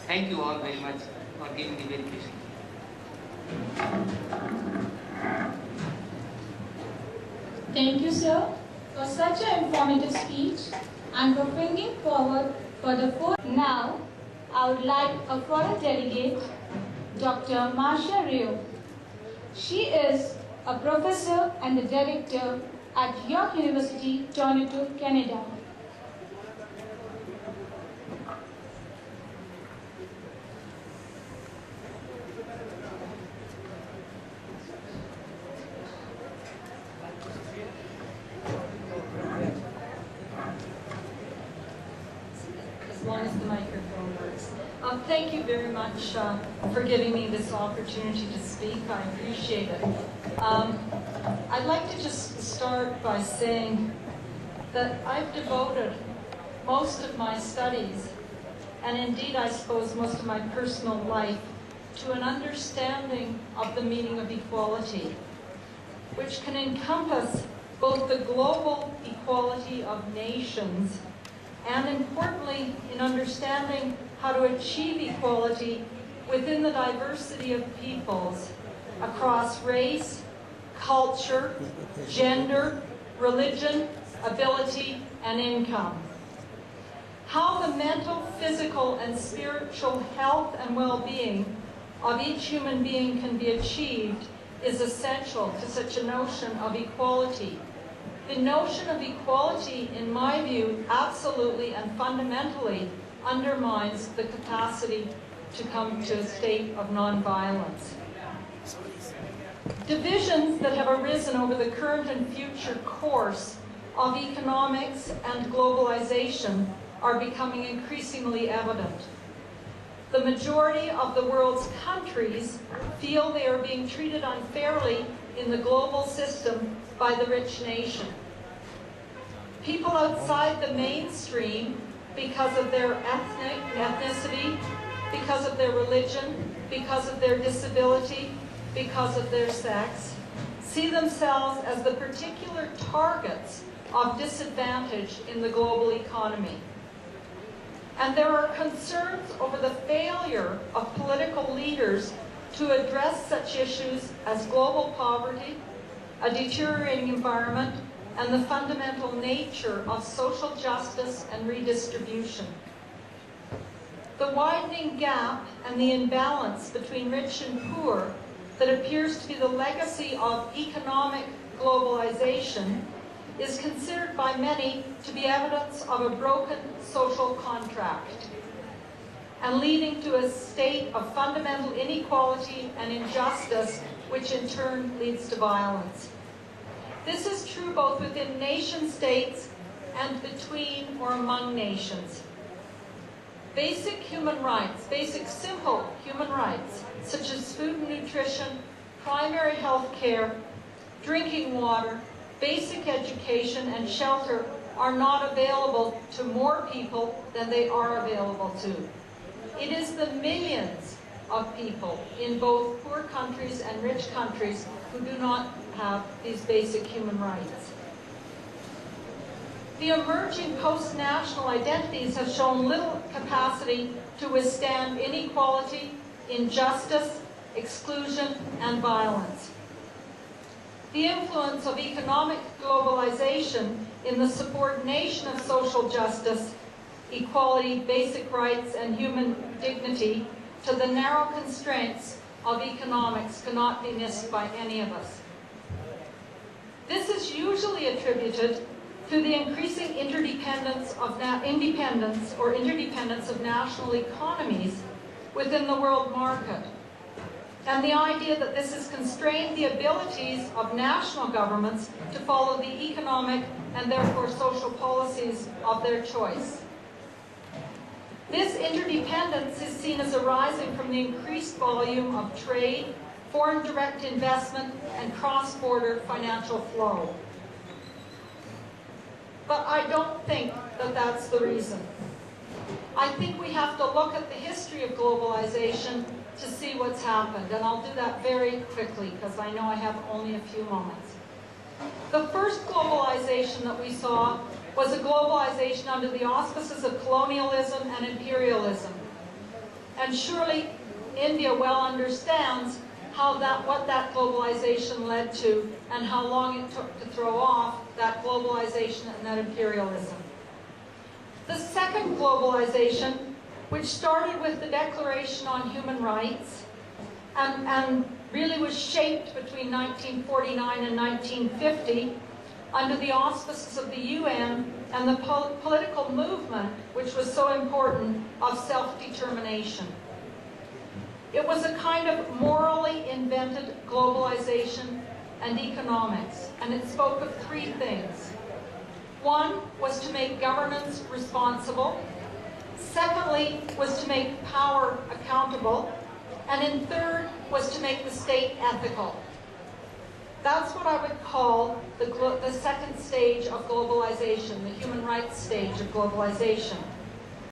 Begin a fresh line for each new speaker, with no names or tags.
Thank you all very much for giving me very patient.
Thank you, sir, for such an informative speech and for bringing forward for the fourth. Now, I would like a further delegate, Dr. Marcia Rio. She is a professor and the director at York University, Toronto, Canada.
Thank you very much for giving me this opportunity to speak. I appreciate it. I'd like to just start by saying that I've devoted most of my studies, and indeed I suppose most of my personal life, to an understanding of the meaning of equality, which can encompass both the global equality of nations and, importantly, in understanding how to achieve equality within the diversity of peoples across race, culture, gender, religion, ability, and income. How the mental, physical, and spiritual health and well-being of each human being can be achieved is essential to such a notion of equality. The notion of equality, in my view, absolutely and fundamentally undermines the capacity to come to a state of nonviolence. Divisions that have arisen over the current and future course of economics and globalization are becoming increasingly evident. The majority of the world's countries feel they are being treated unfairly in the global system by the rich nation. People outside the mainstream, because of their ethnicity, because of their religion, because of their disability, because of their sex, see themselves as the particular targets of disadvantage in the global economy. And there are concerns over the failure of political leaders to address such issues as global poverty, a deteriorating environment, and the fundamental nature of social justice and redistribution. The widening gap and the imbalance between rich and poor that appears to be the legacy of economic globalization is considered by many to be evidence of a broken social contract and leading to a state of fundamental inequality and injustice, which in turn leads to violence. This is true both within nation states and between or among nations. Basic human rights, basic simple human rights, such as food and nutrition, primary health care, drinking water, basic education, and shelter are not available to more people than they are available to. It is the millions of people in both poor countries and rich countries who do not have these basic human rights. The emerging post-national identities have shown little capacity to withstand inequality, injustice, exclusion, and violence. The influence of economic globalization in the subordination of social justice, equality, basic rights, and human dignity to the narrow constraints of economics cannot be missed by any of us. This is usually attributed to the increasing independence of national economies within the world market, and the idea that this has constrained the abilities of national governments to follow the economic and therefore social policies of their choice. This interdependence is seen as arising from the increased volume of trade, foreign direct investment, and cross-border financial flow. But I don't think that that's the reason. I think we have to look at the history of globalization to see what's happened, and I'll do that very quickly because I know I have only a few moments. The first globalization that we saw was a globalization under the auspices of colonialism and imperialism. And And surely India well understands what that globalization led to and how long it took to throw off that globalization and that imperialism. The second globalization, which started with the Declaration on Human Rights and really was shaped between 1949 and 1950 under the auspices of the UN and the political movement, which was so important, of self-determination. It was a kind of morally invented globalization and economics, and it spoke of three things. One was to make governance responsible. Secondly was to make power accountable. And in third was to make the state ethical. That's what I would call the second stage of globalization, the human rights stage of globalization.